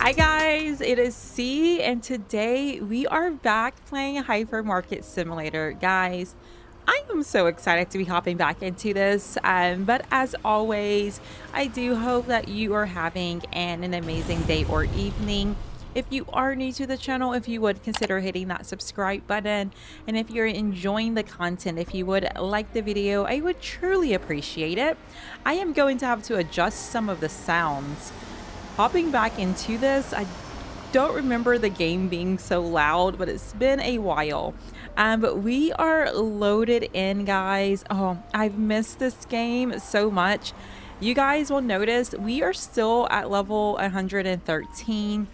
Hi guys, it is C and today we are back playing Hypermarket Simulator. Guys, I am so excited to be hopping back into this, but as always, I do hope that you are having an amazing day or evening. If you are new to the channel, if you would consider hitting that subscribe button, and if you're enjoying the content, if you would like the video, I would truly appreciate it. I am going to have to adjust some of the sounds. Hopping back into this, I don't remember the game being so loud, but it's been a while. But we are loaded in, guys. Oh, I've missed this game so much. You guys will notice we are still at level 113.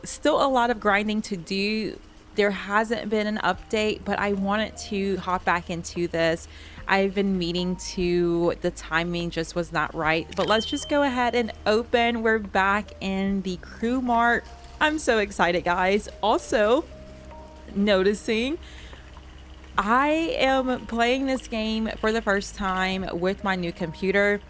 Still a lot of grinding to do. There hasn't been an update, but I wanted to hop back into this. I've been meaning to, the timing just was not right, but let's just go ahead and open. We're back in the crew mart. I'm so excited, guys. Also noticing I am playing this game for the first time with my new computer,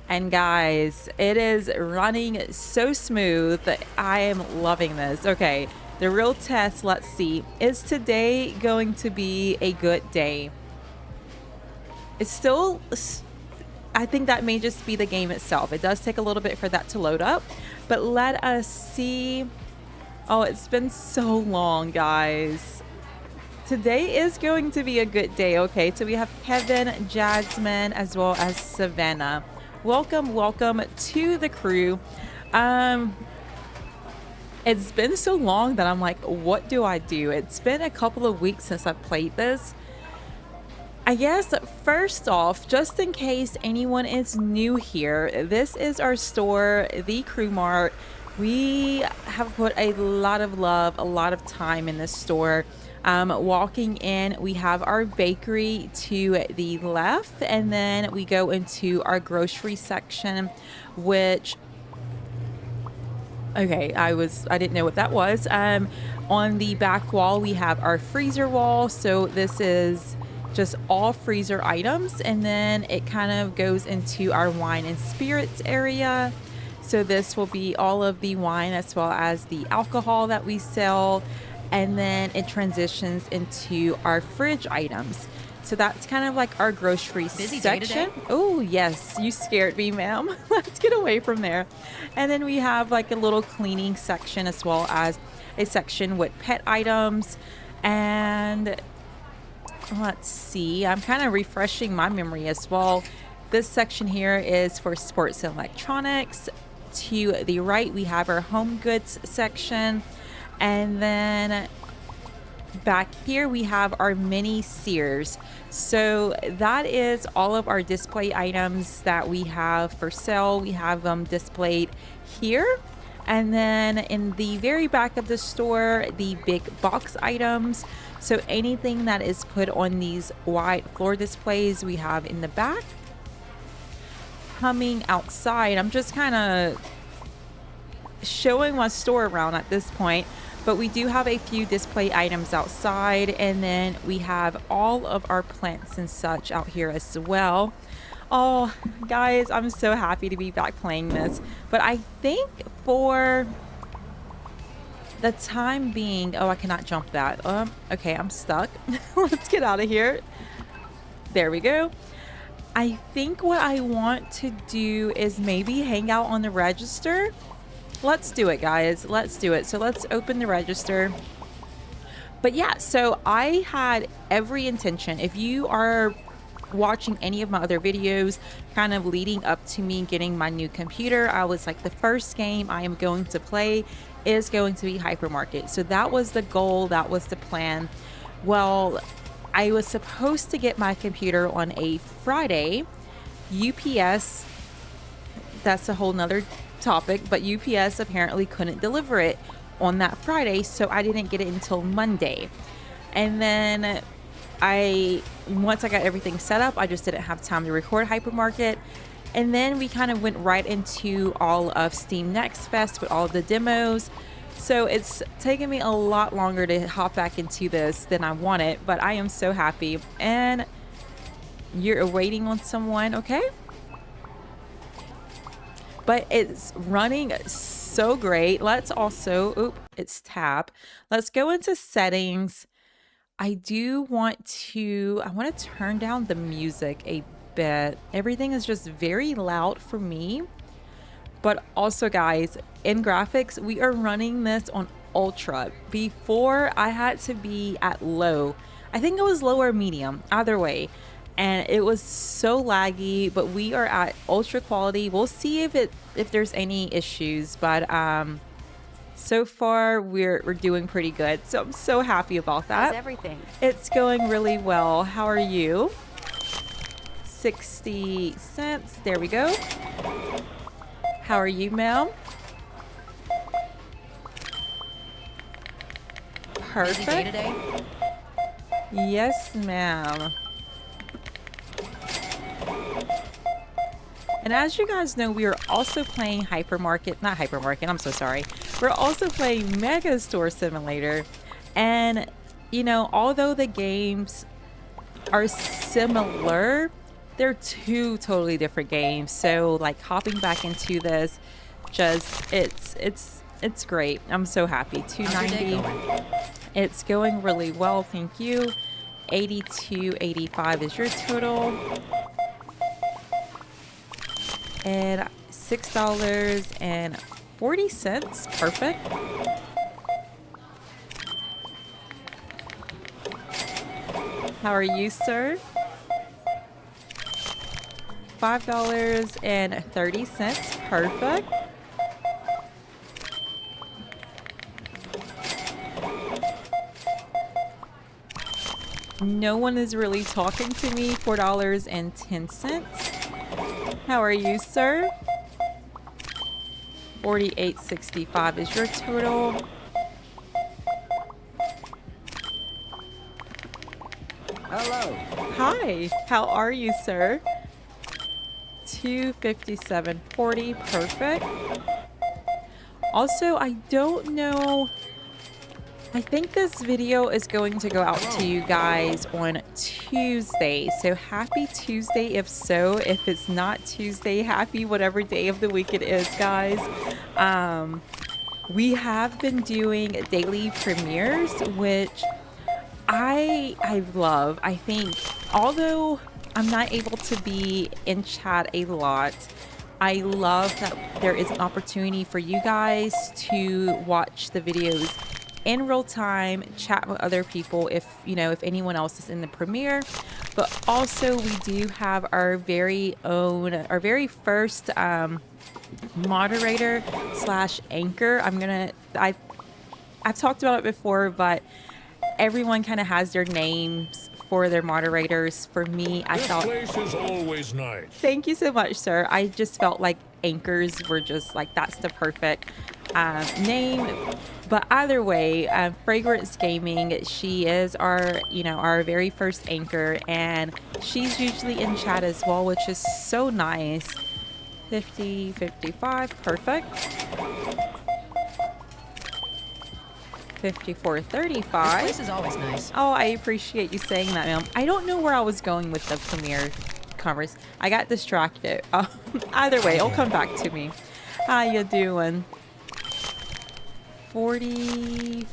and guys, it is running so smooth that I am loving this. Okay, the real test, let's see. Is today going to be a good day? It's still, I think that may just be the game itself. It does take a little bit for that to load up, but let us see. Oh, it's been so long, guys. Today is going to be a good day. Okay, so we have Kevin, Jasmine, as well as Savannah. Welcome, welcome to the crew. It's been so long that I'm like, what do I do? It's been a couple of weeks since I've played this. I guess first off, just in case anyone is new here, this is our store, the Crew Mart. We have put a lot of love, a lot of time in this store. Walking in, we have our bakery to the left, and then we go into our grocery section, which, okay, I didn't know what that was. On the back wall, we have our freezer wall. So this is just all freezer items, and then it kind of goes into our wine and spirits area. So this will be all of the wine as well as the alcohol that we sell, and then it transitions into our fridge items. So that's kind of like our grocery section. Oh yes, you scared me, ma'am. Let's get away from there. And then we have like a little cleaning section as well as a section with pet items. And let's see, I'm kind of refreshing my memory as well. This section here is for sports and electronics. To the right, we have our home goods section. And then back here, we have our mini Sears. So that is all of our display items that we have for sale. We have them displayed here. And then in the very back of the store, the big box items. So anything that is put on these wide floor displays, we have in the back. Coming outside, I'm just kind of showing my store around at this point, but we do have a few display items outside, and then we have all of our plants and such out here as well. Oh, guys, I'm so happy to be back playing this. But I think for the time being, oh, I cannot jump that. Okay, I'm stuck. Let's get out of here. There we go. I think what I want to do is maybe hang out on the register. Let's do it, guys. Let's do it. So let's open the register. But yeah, so I had every intention. If you are watching any of my other videos kind of leading up to me getting my new computer, I was like, the first game I am going to play is going to be Hypermarket. So that was the goal, that was the plan. Well, I was supposed to get my computer on a Friday. UPS, that's a whole nother topic, but UPS apparently couldn't deliver it on that Friday, so I didn't get it until Monday. And then once I got everything set up, I just didn't have time to record Hypermarket. And then we kind of went right into all of Steam Next Fest with all of the demos. So it's taken me a lot longer to hop back into this than I wanted, but I am so happy. And you're waiting on someone, okay? But it's running so great. Let's also, oop, it's tab. Let's go into settings. I want to turn down the music a bit. Everything is just very loud for me. But also, guys, in graphics, we are running this on ultra. Before, I had to be at low. I think it was low or medium, either way. And it was so laggy, but we are at ultra quality. We'll see if there's any issues, but so far we're doing pretty good. So I'm so happy about that. How's everything? It's going really well. How are you? 60 cents. There we go. How are you, ma'am? Perfect. Busy day today? Yes, ma'am. And as you guys know, we are also playing not Hypermarket, I'm so sorry. We're also playing Mega Store Simulator. And, you know, although the games are similar, they're two totally different games. So, like, hopping back into this, it's great. I'm so happy. $2.90. It's going really well, thank you. $82.85 is your total. And $6.40. Perfect. How are you, sir? $5.30. Perfect. No one is really talking to me. $4.10. How are you, sir? $48.65 is your total. Hello. Hi. How are you, sir? $257.40. Perfect. Also, I don't know. I think this video is going to go out to you guys on Tuesday. So happy Tuesday if so. If it's not Tuesday, happy whatever day of the week it is, guys. We have been doing daily premieres, which I love. I think although I'm not able to be in chat a lot, I love that there is an opportunity for you guys to watch the videos in real time, chat with other people if anyone else is in the premiere. But also we do have our very first moderator slash anchor. I've talked about it before, but everyone kind of has their names for their moderators. For me, I thought this place is always nice. Thank you so much, sir. I just felt like anchors were just like, that's the perfect name. But either way, Fragrance Gaming, she is our very first anchor, and she's usually in chat as well, which is so nice. 50, 55, perfect. 54.35. This place is always nice. Oh, I appreciate you saying that, ma'am. I don't know where I was going with the premiere converse. I got distracted. Either way, it'll come back to me. How you doing? 44.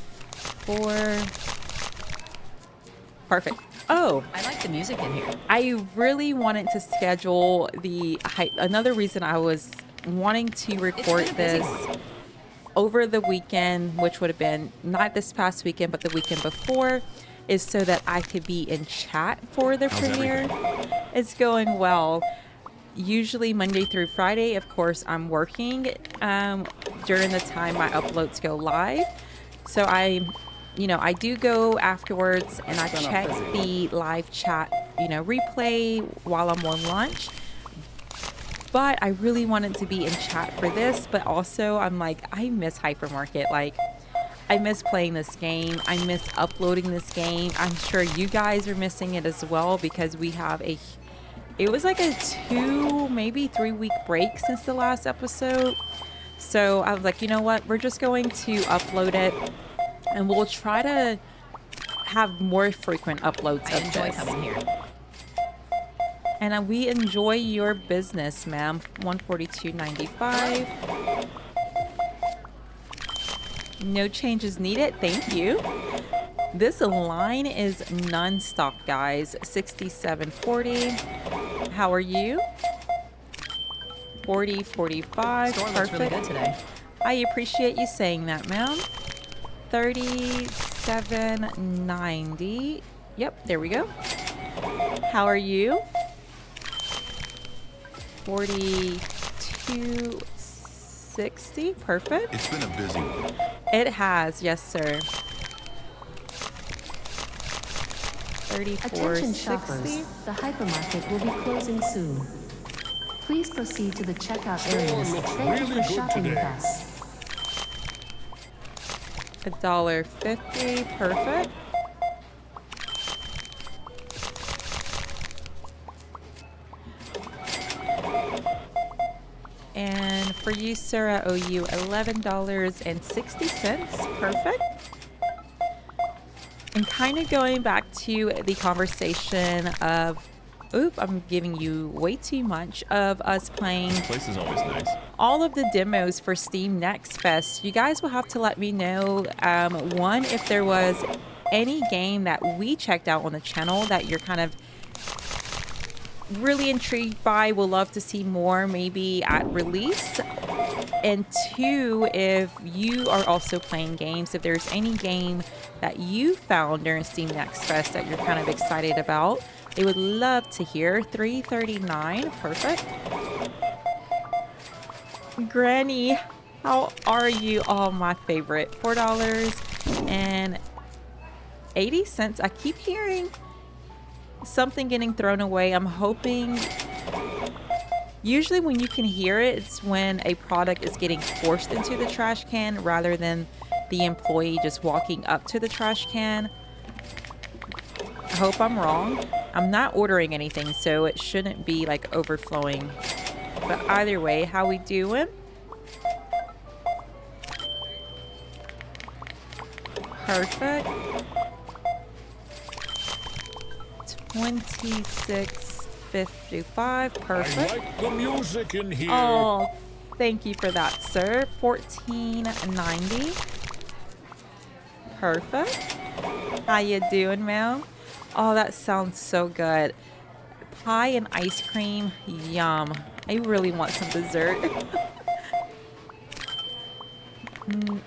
Perfect. Oh, I like the music in here. I really wanted to schedule another reason I was wanting to record this over the weekend, which would have been not this past weekend, but the weekend before, is so that I could be in chat for the premiere. It's going well. Usually Monday through Friday, of course, I'm working during the time my uploads go live. So I do go afterwards and I check the live chat, replay while I'm on lunch. But I really wanted to be in chat for this, but also I'm like, I miss Hypermarket. Like, I miss playing this game. I miss uploading this game. I'm sure you guys are missing it as well, because we have it was like a 2, maybe 3 week break since the last episode. So I was like, you know what? We're just going to upload it, and we'll try to have more frequent uploads I of enjoy this. coming here. And we enjoy your business, ma'am. $142.95. No changes needed. Thank you. This line is non-stop, guys. 67.40. How are you? 40.45. Store looks really good today. I appreciate you saying that, ma'am. 37.90. Yep, there we go. How are you? 42.60. Perfect. It's been a busy one. It has, yes, sir. Attention shoppers, 34.60. the hypermarket will be closing soon. Please proceed to the checkout areas. Thank you for shopping with us. $1.50. Perfect. And for you, sir, I owe you $11.60. Perfect. And kind of going back to the conversation of, oop, I'm giving you way too much of us playing This place is always nice. all of the demos for Steam Next Fest. You guys will have to let me know, one, if there was any game that we checked out on the channel that you're kind of really intrigued by, will love to see more maybe at release. And two, if you are also playing games, if there's any game that you found during Steam Next Fest that you're kind of excited about, they would love to hear. $3.39. Perfect. Granny, how are you? Oh, my favorite. $4.80. I keep hearing something getting thrown away. I'm hoping, usually when you can hear it, it's when a product is getting forced into the trash can rather than the employee just walking up to the trash can. I hope I'm wrong. I'm not ordering anything, so it shouldn't be like overflowing. But either way, how we doing? Perfect. 26.55. Perfect. I like the music in here. Oh, thank you for that, sir. 14.90. Perfect. How you doing, ma'am? Oh, that sounds so good. Pie and ice cream. Yum. I really want some dessert.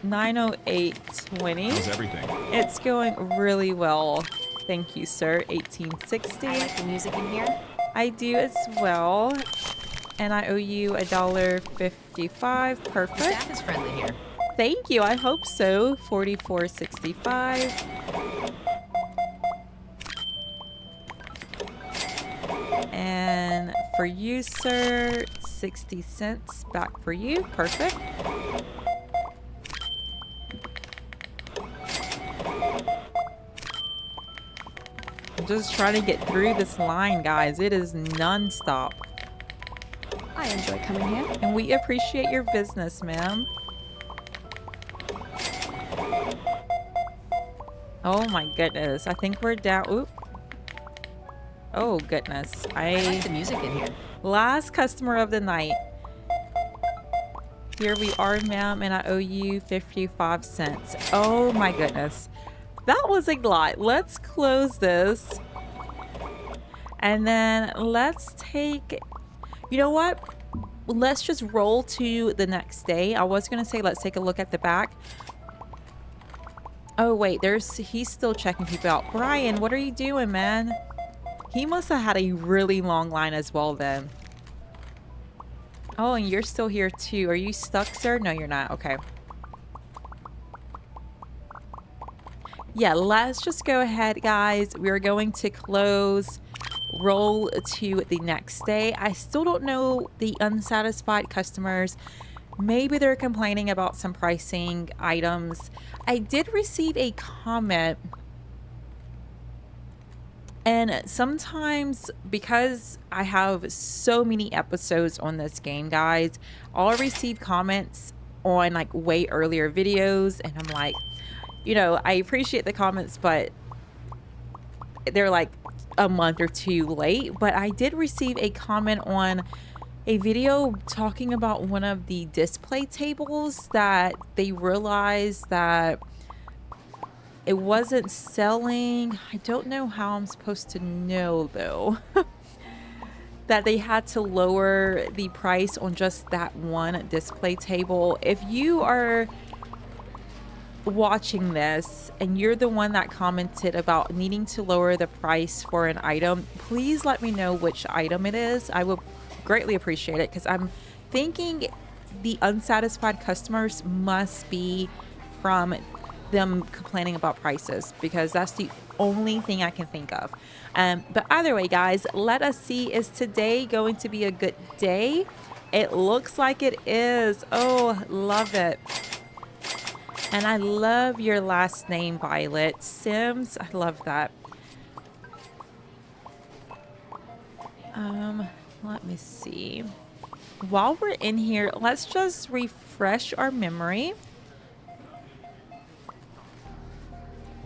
9:08:20. How's everything? It's going really well. Thank you, sir. 18.60. I like the music in here. I do as well. And I owe you $1.55. The Perfect. staff is friendly here. Thank you. I hope so. 44.65. And for you, sir, 60 cents back for you. Perfect. I'm just trying to get through this line, guys. It is non-stop. I enjoy coming here. And we appreciate your business, ma'am. Oh my goodness. I think we're down. Oop. Oh goodness. I like the music in here. Last customer of the night. Here we are, ma'am, and I owe you 55 cents. Oh my goodness. That was a lot. Let's close this. And then let's take, you know what? Let's just roll to the next day. I was going to say, let's take a look at the back. Oh wait, he's still checking people out. Brian, what are you doing, man? He must have had a really long line as well then. Oh, and you're still here too. Are you stuck, sir? No, you're not. Okay. Yeah, let's just go ahead, guys. We're going to close, roll to the next day. I still don't know the unsatisfied customers. Maybe they're complaining about some pricing items. I did receive a comment. And sometimes, because I have so many episodes on this game, guys, I'll receive comments on like way earlier videos. And I'm like, you know, I appreciate the comments, but they're like a month or two late. But I did receive a comment on a video talking about one of the display tables that they realized that it wasn't selling. I don't know how I'm supposed to know though. That they had to lower the price on just that one display table. If you are watching this and you're the one that commented about needing to lower the price for an item, please let me know which item it is. I would greatly appreciate it, because I'm thinking the unsatisfied customers must be from them complaining about prices, because that's the only thing I can think of. But either way, guys, let us see, is today going to be a good day? It looks like it is. Oh, love it. And I love your last name, Violet Sims. I love that. Let me see. While we're in here, let's just refresh our memory.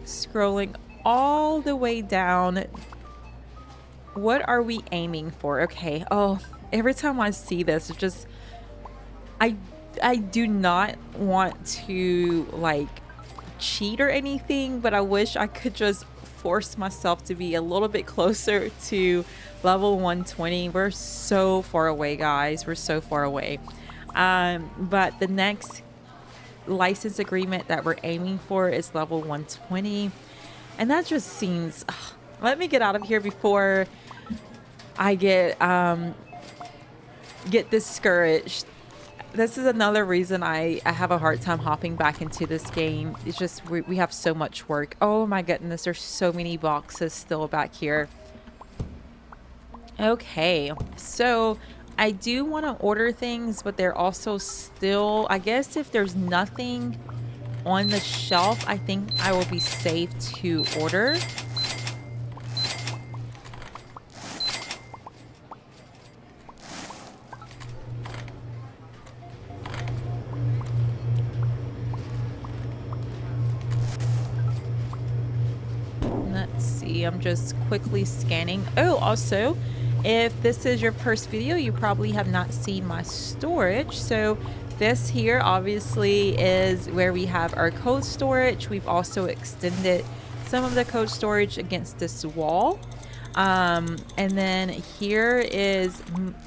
Scrolling all the way down. What are we aiming for? Okay. Oh, every time I see this, it's just I do not want to like cheat or anything, but I wish I could just force myself to be a little bit closer to level 120. We're so far away, guys. We're so far away. But the next license agreement that we're aiming for is level 120, and that just seems let me get out of here before I get discouraged. This is another reason I have a hard time hopping back into this game. It's just we have so much work. Oh my goodness, there's so many boxes still back here. Okay, so I do want to order things, but they're also still, I guess if there's nothing on the shelf, I think I will be safe to order. Let's see, I'm just quickly scanning. Oh, also, if this is your first video, you probably have not seen my storage. So this here obviously is where we have our code storage. We've also extended some of the code storage against this wall. And then here is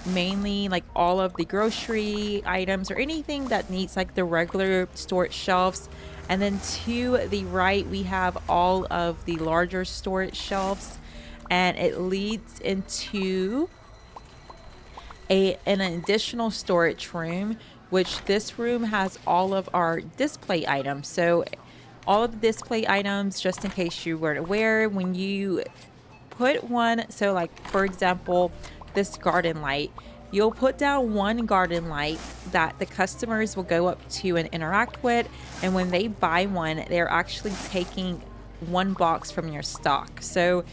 mainly like all of the grocery items or anything that needs like the regular storage shelves. And then to the right, we have all of the larger storage shelves, and it leads into an additional storage room, which this room has all of our display items. So all of the display items, just in case you weren't aware, when you put one, so like for example, this garden light, you'll put down one garden light that the customers will go up to and interact with, and when they buy one, they're actually taking one box from your stock. So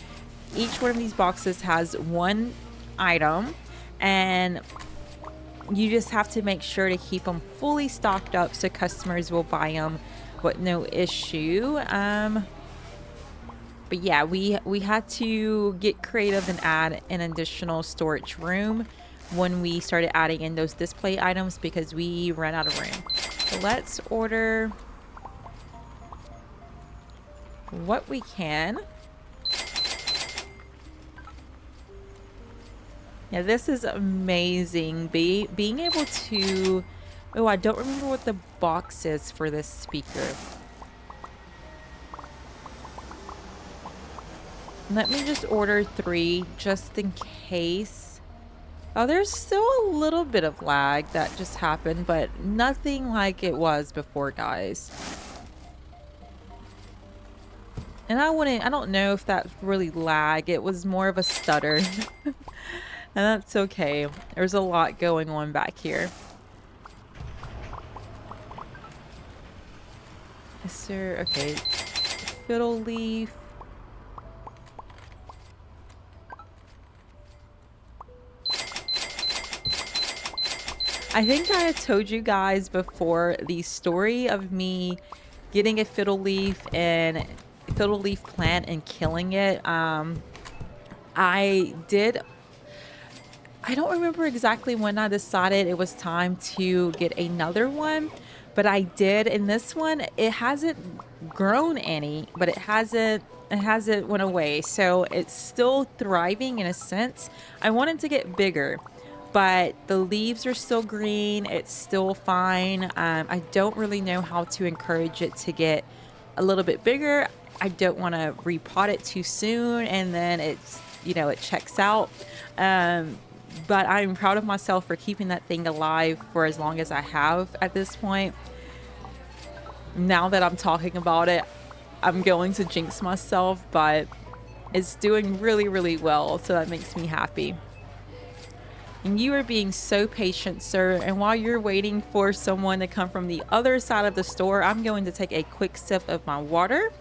each one of these boxes has one item, and you just have to make sure to keep them fully stocked up so customers will buy them with no issue. But yeah, we had to get creative and add an additional storage room when we started adding in those display items because we ran out of room. So let's order what we can. Yeah, this is amazing. Being able to... Oh, I don't remember what the box is for this speaker. Let me just order 3 just in case. Oh, there's still a little bit of lag that just happened, but nothing like it was before, guys. And I don't know if that's really lag. It was more of a stutter. And that's okay. There's a lot going on back here. Is there... Okay. Fiddle leaf. I think I had told you guys before the story of me getting a fiddle leaf plant and killing it. I did I don't remember exactly when I decided it was time to get another one, but I did. And this one, it hasn't grown any, but it hasn't went away. So it's still thriving in a sense. I wanted to get bigger, but the leaves are still green. It's still fine. I don't really know how to encourage it to get a little bit bigger. I don't want to repot it too soon and then it checks out. But I'm proud of myself for keeping that thing alive for as long as I have at this point. Now that I'm talking about it, I'm going to jinx myself, but it's doing really, really well. So that makes me happy. And you are being so patient, sir. And while you're waiting for someone to come from the other side of the store, I'm going to take a quick sip of my water.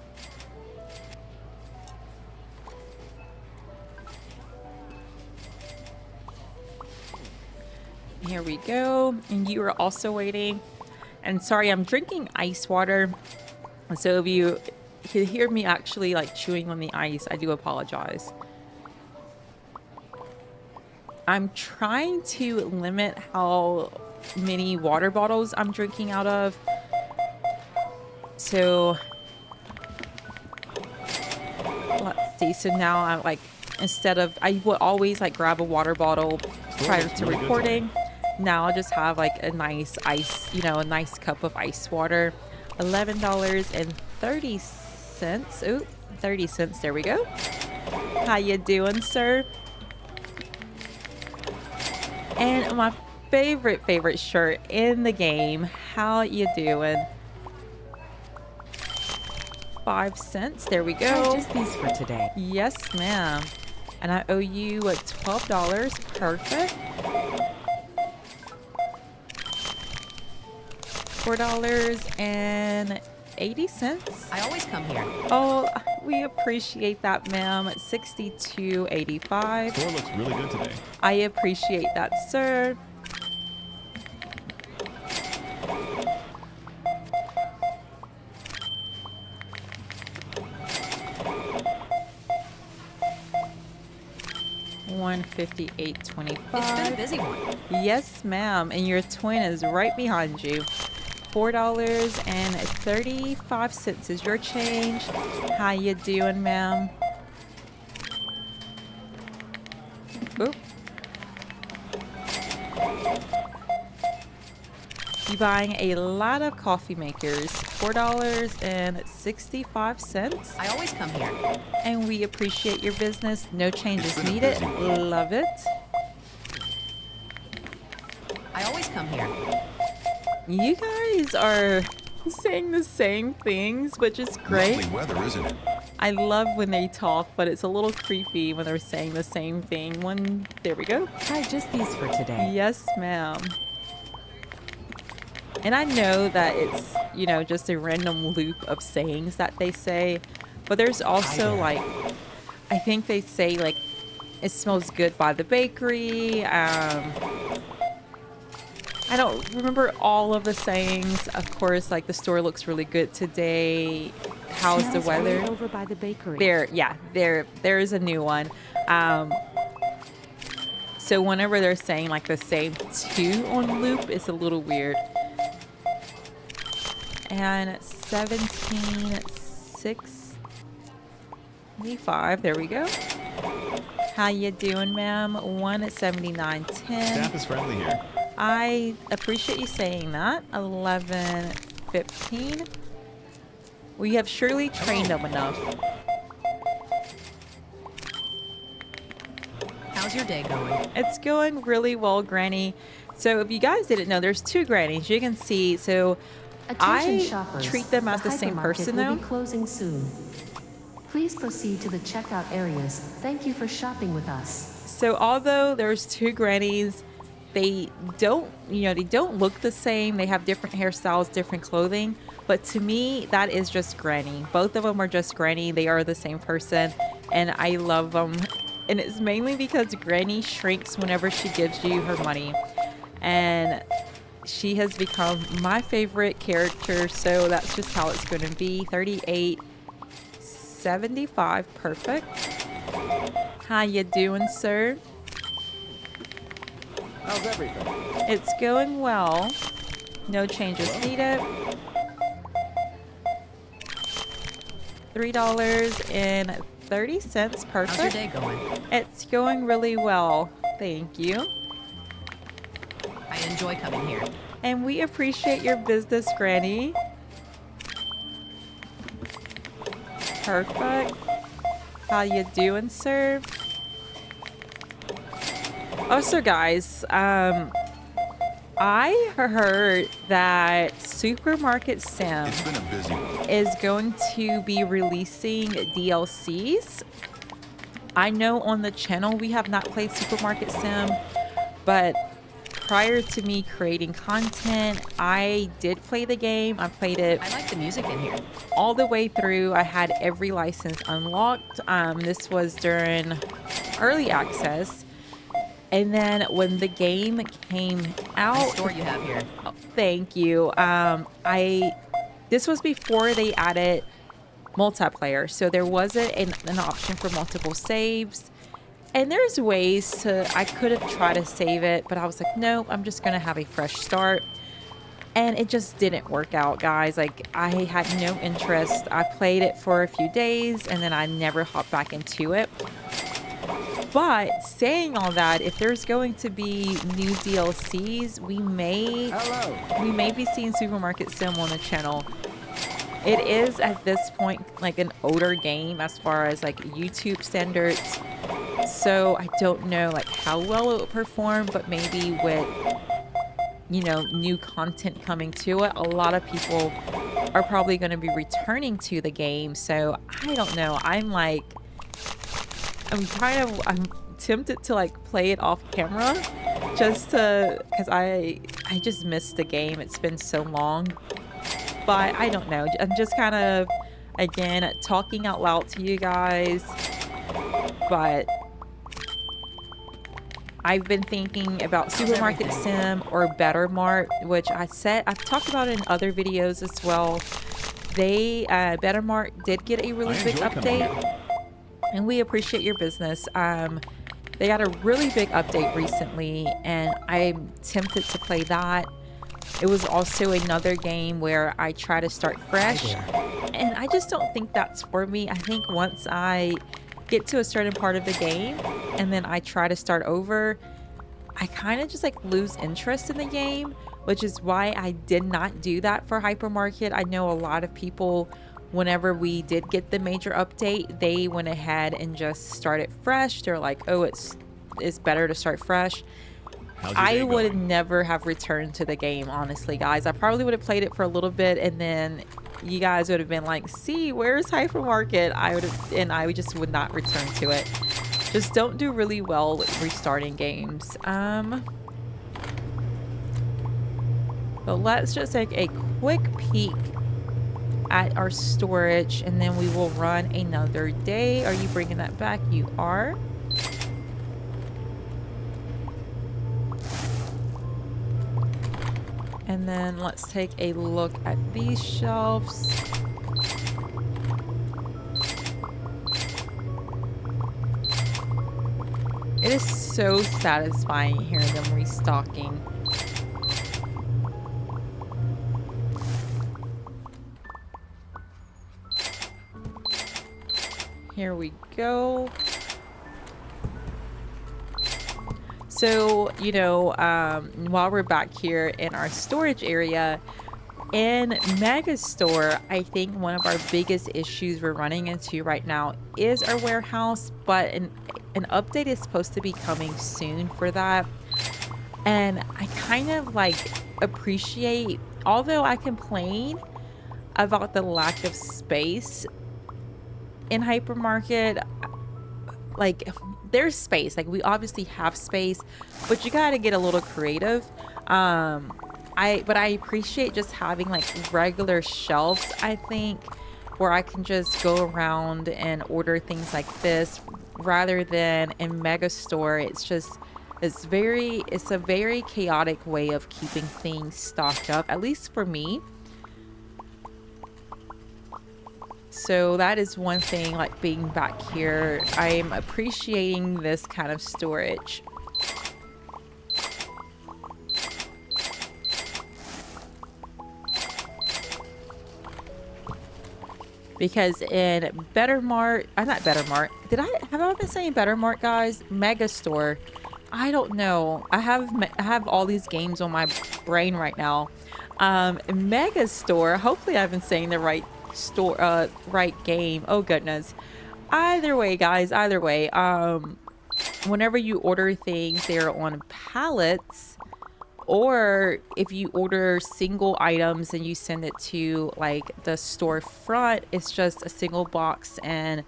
Here we go. And you are also waiting. And sorry, I'm drinking ice water. So if you can hear me actually like chewing on the ice, I do apologize. I'm trying to limit how many water bottles I'm drinking out of. So let's see. So now I'm like, I would always like grab a water bottle prior to recording. Now I'll just have like a nice ice, a nice cup of ice water. $11.30. Ooh, 30 cents. There we go. How you doing, sir? And my favorite shirt in the game. How you doing? 5 cents. There we go. Just these for today. Yes, ma'am. And I owe you $12. Perfect. $4.80. I always come here. Oh, we appreciate that, ma'am. $62.85. Store looks really good today. I appreciate that, sir. $158.25. It's been a busy one. Yes, ma'am. And your twin is right behind you. $4.35 is your change. How you doing, ma'am? Oop. You buying a lot of coffee makers. $4.65. I always come here. And we appreciate your business. No changes been a needed. busy one. Love it. I always come here. You guys are saying the same things, which is great. Lovely weather, isn't it? I love when they talk, but it's a little creepy when they're saying the same thing. There we go. Try just these for today. Yes, ma'am. And I know that it's, just a random loop of sayings that they say, but there's also like, I think they say like, it smells good by the bakery. I don't remember all of the sayings. Of course, like the store looks really good today. How's the Smells weather? great over by the bakery. There is a new one. So whenever they're saying like the same two on loop, it's a little weird. And 17.65. There we go. How you doing, ma'am? 179.10. Staff is friendly here. I appreciate you saying that. 11.15. We have surely trained them enough. How's your day going? It's going really well, Granny. So if you guys didn't know, there's two Grannies. You can see. So Attention I shoppers. treat them as the same Hypermarket person, will though. be closing soon. Please proceed to the checkout areas. Thank you for shopping with us. So although there's two Grannies, they don't look the same. They have different hairstyles, different clothing. But to me, that is just Granny. Both of them are just Granny. They are the same person. And I love them. And it's mainly because Granny shrinks whenever she gives you her money. And she has become my favorite character. So that's just how it's going to be. 38.75. Perfect. How you doing, sir? How's everything? It's going well. No changes needed. $3.30. Perfect. How's your day going? It's going really well. Thank you. I enjoy coming here. And we appreciate your business, Granny. Perfect. How you doing, sir? Also, guys, I heard that Supermarket Sim It's been a busy one. is going to be releasing DLCs. I know on the channel we have not played Supermarket Sim, but prior to me creating content, I did play the game. I played it I like the music in here. all the way through. I had every license unlocked. This was during early access. And then when the game came Nice out, store you have here. oh, thank you. This was before they added multiplayer, so there wasn't an option for multiple saves. And there's ways to, I could have tried to save it, but I was like, no, I'm just gonna have a fresh start. And it just didn't work out, guys. Like, I had no interest. I played it for a few days and then I never hopped back into it. But saying all that, if there's going to be new DLCs, we may be seeing Supermarket Sim on the channel. It is at this point like an older game as far as like YouTube standards. So I don't know like how well it will perform, but maybe with, you know, new content coming to it, a lot of people are probably going to be returning to the game. So I don't know. I'm tempted to like play it off camera just to, because I just missed the game. It's been so long, but I don't know. I'm just kind of, again, talking out loud to you guys, but I've been thinking about Supermarket Sim or Better Mart, which I've talked about it in other videos as well. Better Mart did get a really big update, and we appreciate your business. They got a really big update recently, and I'm tempted to play that. It was also another game where I try to start fresh, and I just don't think that's for me. I think once I get to a certain part of the game and then I try to start over, I kind of just like lose interest in the game, which is why I did not do that for Hypermarket. I know a lot of people, whenever we did get the major update, they went ahead and just started fresh. They're like, oh, it's better to start fresh. I would never have returned to the game, honestly, guys. I probably would have played it for a little bit, and then you guys would have been like, see, where's Hypermarket? I just would not return to it. Just don't do really well with restarting games. But let's just take a quick peek at our storage, and then we will run another day. Are you bringing that back? You are. And then let's take a look at these shelves. It is so satisfying hearing them restocking. Here we go. So, you know, while we're back here in our storage area, in Mega Store, I think one of our biggest issues we're running into right now is our warehouse, but an update is supposed to be coming soon for that. And I kind of like appreciate, although I complain about the lack of space in Hypermarket, like there's space, like we obviously have space, but you got to get a little creative. But I appreciate just having like regular shelves, I think, where I can just go around and order things like this, rather than in Mega Store. It's a very chaotic way of keeping things stocked up, at least for me. So that is one thing, like being back here, I'm appreciating this kind of storage. because in Better Mart, not Better Mart. Have I been saying Better Mart, guys? Mega Store. I don't know. I have all these games on my brain right now. Mega Store. Hopefully, I've been saying the right store, right game. Oh goodness. Either way, guys. Either way. Whenever you order things, they're on pallets. Or if you order single items and you send it to like the storefront, it's just a single box and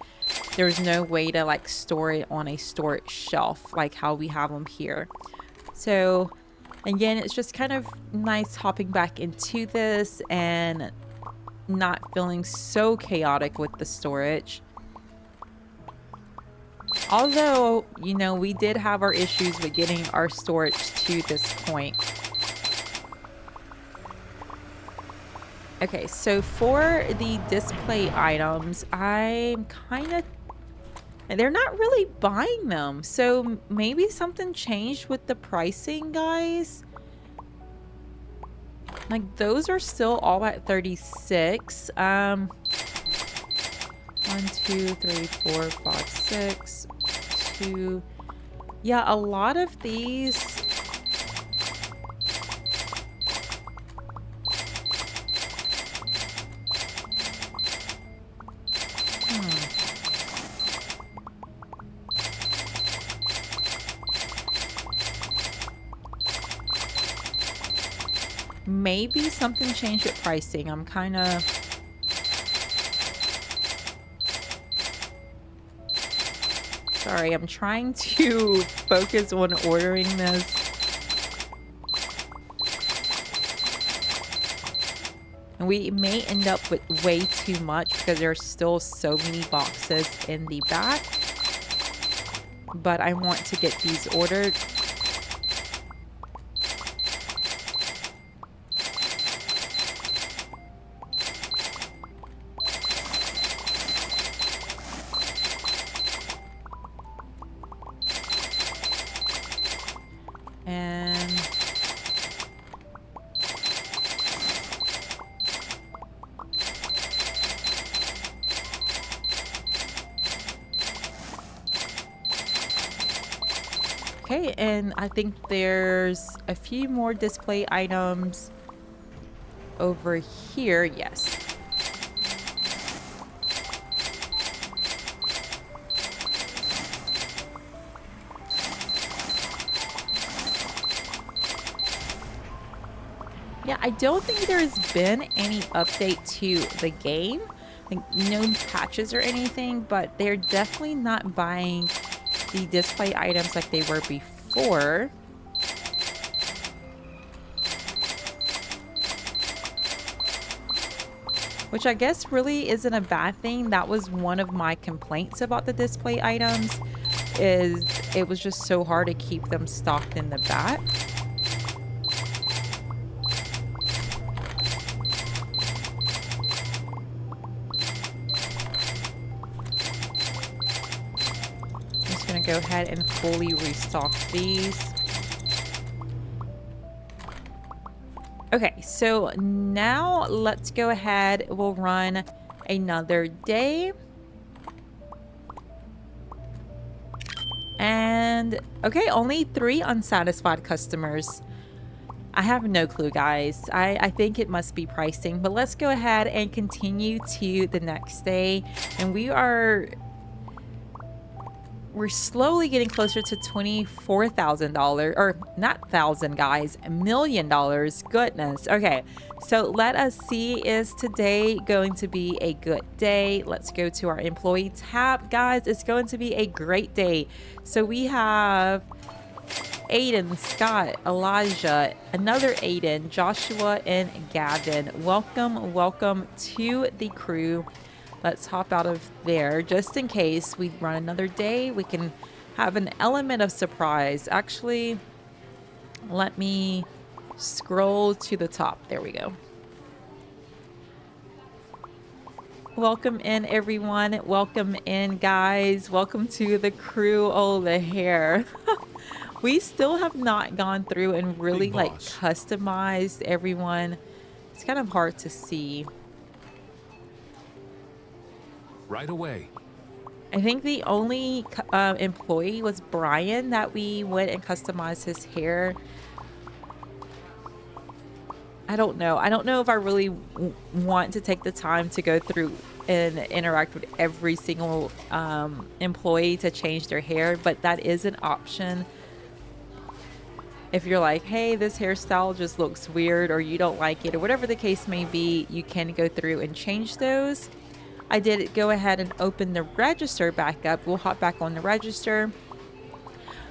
there's no way to like store it on a storage shelf like how we have them here. So again, it's just kind of nice hopping back into this and not feeling so chaotic with the storage. Although, you know, we did have our issues with getting our storage to this point. Okay, so for the display items, I'm kind of... they're not really buying them. So maybe something changed with the pricing, guys. Like, those are still all at 36. 1, 2, 3, 4, 5, 6, 2. Yeah, a lot of these. Maybe something changed with pricing. I'm kind of... sorry, I'm trying to focus on ordering this. And we may end up with way too much because there are still so many boxes in the back. But I want to get these ordered. Okay, and I think there's a few more display items over here. Yes. Yeah, I don't think there's been any update to the game. Like, no patches or anything, but they're definitely not buying the display items like they were before. Which I guess really isn't a bad thing. That was one of my complaints about the display items, is it was just so hard to keep them stocked in the back. Go ahead and fully restock these. Okay, so now let's go ahead. We'll run another day. And okay, only 3 unsatisfied customers. I have no clue, guys. I think it must be pricing, but let's go ahead and continue to the next day. And we're slowly getting closer to $24,000, or not thousand, guys, $1 million. Goodness. Okay, so let us see, is today going to be a good day? Let's go to our employee tab, guys. It's going to be a great day. So we have Aiden, Scott, Elijah, another Aiden, Joshua, and Gavin. Welcome to the crew. Let's hop out of there just in case we run another day. We can have an element of surprise. Actually, let me scroll to the top. There we go. Welcome in, everyone. Welcome in, guys. Welcome to the crew. Oh, the hair. We still have not gone through and really like customized everyone. It's kind of hard to see. right away. I think the only employee was Brian that we went and customized his hair. I don't know. I don't know if I really want to take the time to go through and interact with every single employee to change their hair, but that is an option. If you're like, hey, this hairstyle just looks weird, or you don't like it, or whatever the case may be, you can go through and change those. I did go ahead and open the register back up. We'll hop back on the register.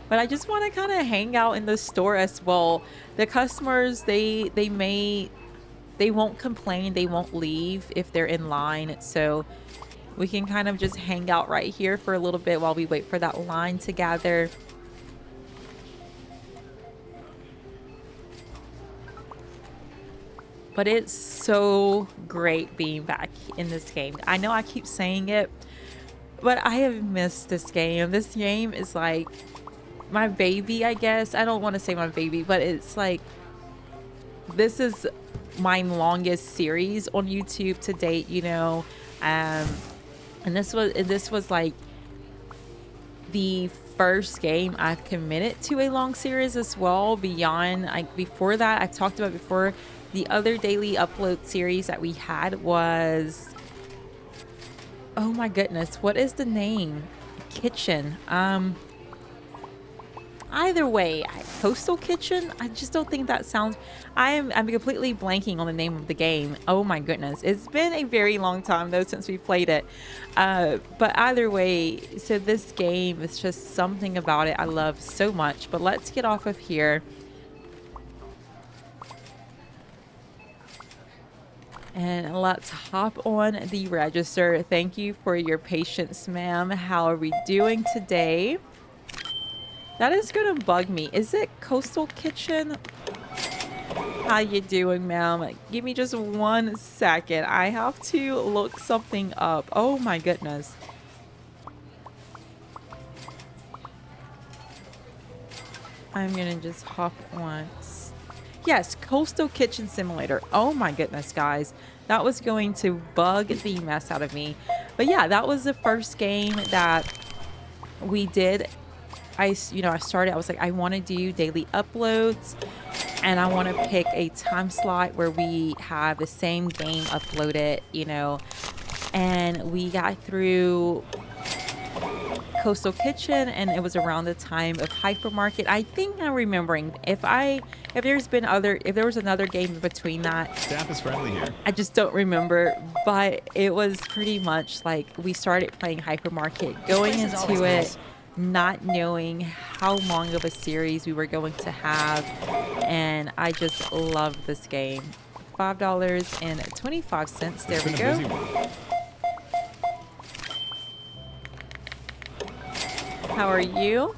But I just want to kind of hang out in the store as well. The customers, they won't complain, they won't leave if they're in line. So we can kind of just hang out right here for a little bit while we wait for that line to gather. But it's so great being back in this game. I know I keep saying it, but I have missed this game. This game is like my baby, I guess. I don't want to say my baby, but it's like, this is my longest series on YouTube to date, you know. And this was like the first game I've committed to a long series as well. Beyond, like, before that, I've talked about before, the other daily upload series that we had was, oh my goodness, what is the name? Kitchen. Either way, Coastal Kitchen. I just don't think that sounds. I'm completely blanking on the name of the game. Oh my goodness, it's been a very long time though since we played it. But either way, so this game is just something about it I love so much. But let's get off of here. And let's hop on the register. Thank you for your patience, ma'am. How are we doing today? That is gonna bug me. Is it Coastal Kitchen? How you doing, ma'am? Give me just 1 second. I have to look something up. Oh my goodness. I'm gonna just hop on. Yes, Coastal Kitchen Simulator. Oh my goodness, guys. That was going to bug the mess out of me. But yeah, that was the first game that we did. I started, I was like, I want to do daily uploads, and I want to pick a time slot where we have the same game uploaded, you know. And we got through Coastal Kitchen, and it was around the time of Hypermarket. I think I'm remembering. If there was another game in between that, Staff is friendly here. I just don't remember. But it was pretty much like we started playing Hypermarket, going into it, not knowing how long of a series we were going to have, and I just love this game. $5.25. There we go. How are you?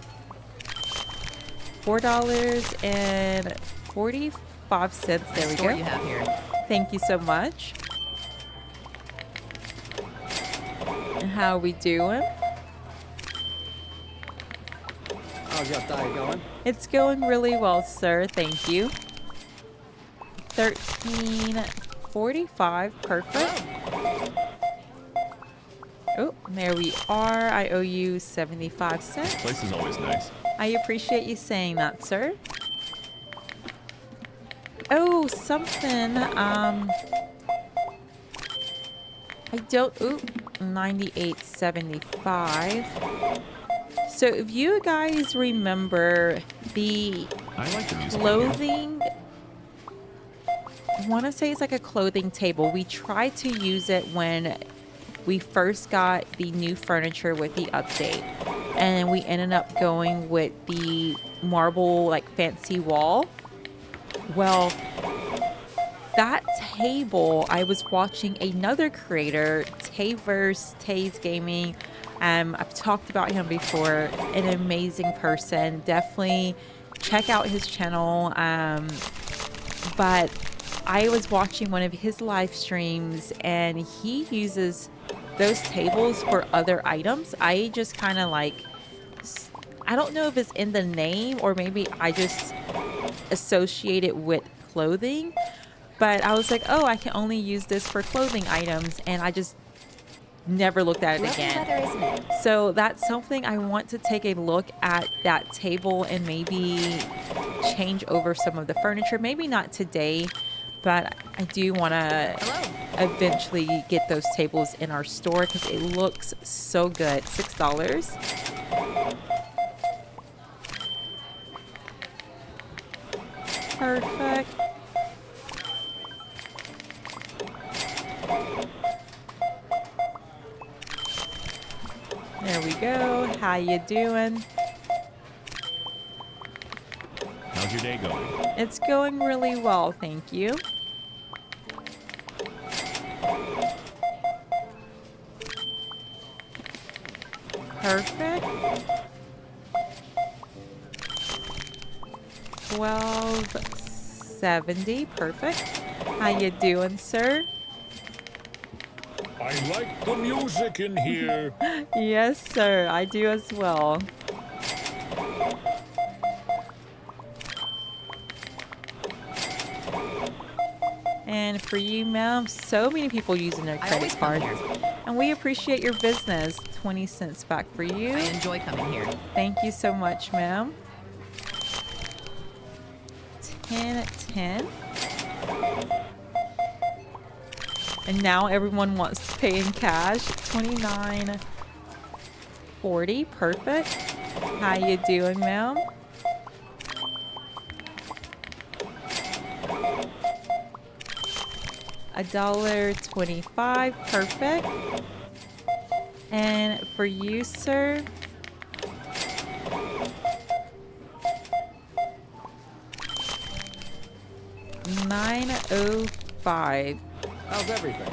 $4.45. There we go. You have here. Thank you so much. And how are we doing? How's your day going? It's going really well, sir. Thank you. $13.45. Perfect. Oh, there we are. I owe you 75 cents. Place is always nice. I appreciate you saying that, sir. Oh, something. I don't. Ooh, 98.75. So if you guys remember the I like the music. clothing, I want to say it's like a clothing table. We tried to use it when we first got the new furniture with the update, and we ended up going with the marble, like, fancy wall. Well, that table, I was watching another creator, Tay's Gaming. I've talked about him before. An amazing person. Definitely check out his channel. But I was watching one of his live streams, and he uses those tables for other items. I just kind of like, I don't know if it's in the name or maybe I just associate it with clothing, but I was like, oh, I can only use this for clothing items, and I just never looked at it Lovely again. weather, isn't it? So that's something I want to take a look at that table and maybe change over some of the furniture. Maybe not today, but I do want to Hello. eventually get those tables in our store because it looks so good. $6. Perfect. There we go. How you doing? How's your day going? It's going really well, thank you. Perfect. 12.70. Perfect. How you doing, sir? I like the music in here. Yes, sir. I do as well. And for you, ma'am, so many people using their I credit always come cards. here. And we appreciate your business. 20 cents back for you. I enjoy coming here. Thank you so much, ma'am. 10. And now everyone wants to pay in cash. 29.40. Perfect. How you doing, ma'am? $1.25. Perfect. And for you, sir, $9.05. How's everything?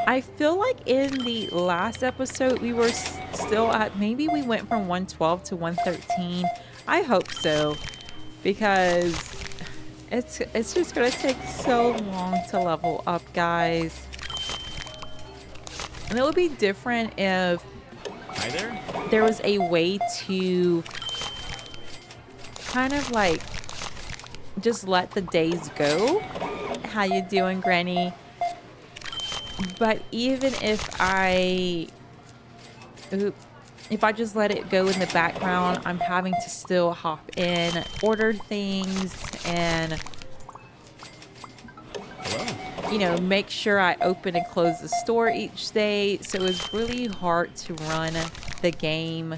I feel like in the last episode we were still at, maybe we went from 112 to 113. I hope so, because it's just gonna take so long to level up, guys. And it would be different if Hi there. there was a way to kind of like just let the days go. How you doing, Granny? But even if I just let it go in the background, I'm having to still hop in, order things, and Hello. you know, make sure I open and close the store each day. So it's really hard to run the game.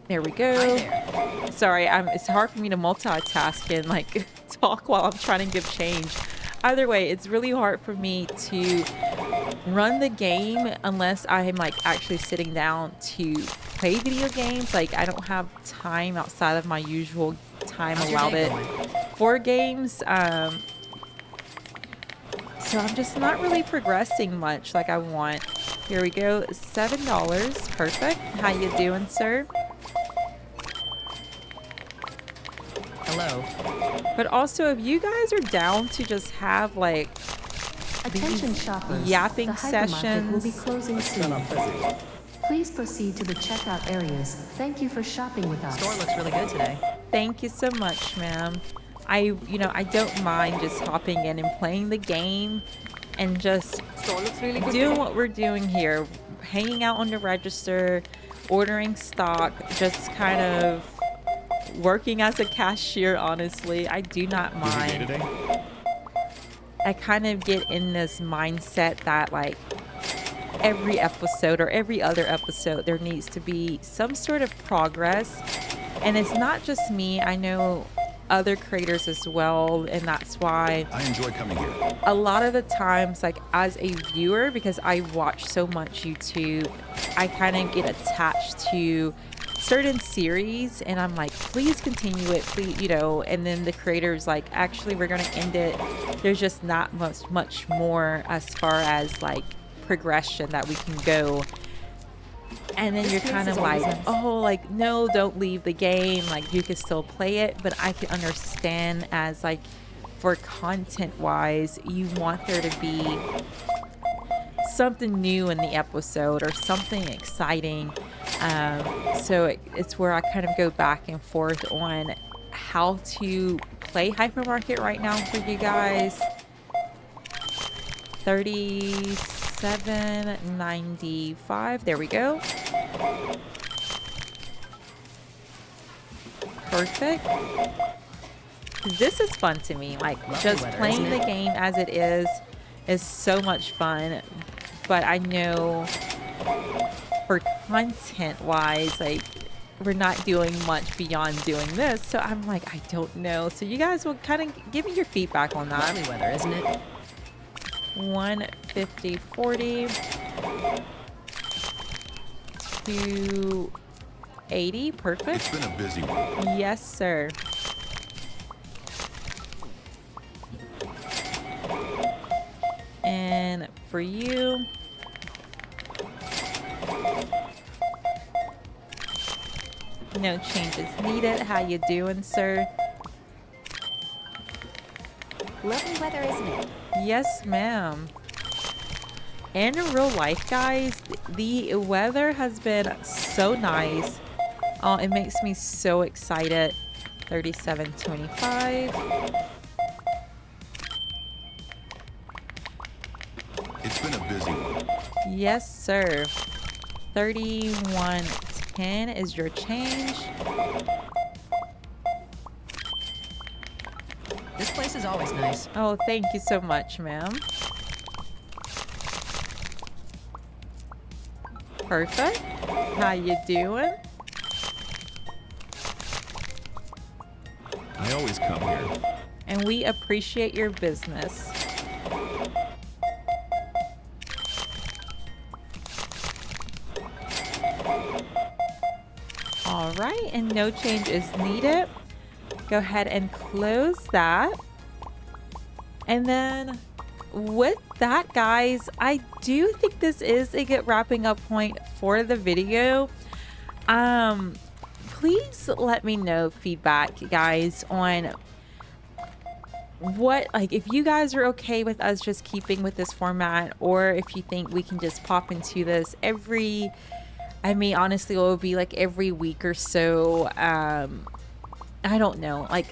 There we Hi go. there. Sorry, it's hard for me to multitask and like talk while I'm trying to give change. Either way, it's really hard for me to run the game unless I am like actually sitting down to play video games. Like I don't have time outside of my usual time How's your allowed day it going? for games. So I'm just not really progressing much like I want. Here we go, $7. Perfect. How you doing, sir? Hello. But also, if you guys are down to just have like Attention these shoppers. yapping The hypermarket will be sessions, closing Been soon. up busy. Please proceed to the checkout areas. Thank you for shopping with us. Store looks really good today. thank you so much, ma'am. I don't mind just hopping in and playing the game and just doing what we're doing here, hanging out on the register, ordering stock, just kind of working as a cashier. Honestly, I do not Busy day mind. today? I kind of get in this mindset that like every episode or every other episode there needs to be some sort of progress, and it's not just me. I know other creators as well, and that's why I enjoy coming here. a lot of the times, like as a viewer, because I watch so much YouTube, I kind of get attached to certain series and I'm like, please continue it, please, and then the creator's like, actually we're gonna end it. There's just not much more as far as like progression that we can go. And then you're kind of like, oh, like, no, don't leave the game. Like, you can still play it, but I can understand as like for content wise, you want there to be something new in the episode or something exciting. So it's where I kind of go back and forth on how to play Hypermarket right now for you guys. 37.95. There we go. Perfect. This is fun to me. Like, Lovely just weather, playing isn't the it? game as it is so much fun. But I know for content wise, like, we're not doing much beyond doing this. So I'm like, I don't know. So you guys will kind of give me your feedback on that. Lovely weather, isn't it? 150, 40. 280. Perfect. It's been a busy one. Yes, sir. And for you, no changes needed. How you doing, sir? Lovely weather, isn't it? Yes, ma'am. And in real life, guys, the weather has been so nice. Oh, it makes me so excited. 37.25. It's been a busy one. Yes, sir. 31.10 is your change. This place is always nice. Oh, thank you so much, ma'am. Perfect. How you doing? I always come here. And we appreciate your business. All right, and no change is needed. Go ahead and close that. And then with that, guys, I do think this is a good wrapping up point for the video. Please let me know feedback, guys, on what, like, if you guys are okay with us just keeping with this format, or if you think we can just pop into this every, I mean, honestly, it will be like every week or so. I don't know, like,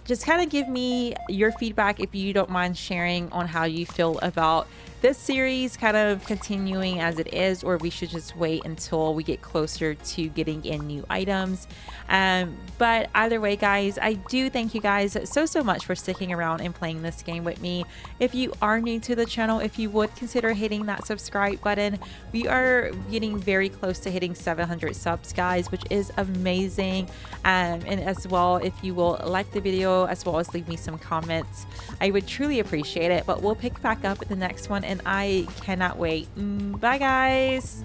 just kind of give me your feedback if you don't mind sharing on how you feel about this series kind of continuing as it is, or we should just wait until we get closer to getting in new items. But either way, guys, I do thank you guys so much for sticking around and playing this game with me. If you are new to the channel, if you would consider hitting that subscribe button. We are getting very close to hitting 700 subs, guys, which is amazing. And as well, if you will like the video as well as leave me some comments, I would truly appreciate it. But we'll pick back up at the next one, and I cannot wait. Bye, guys.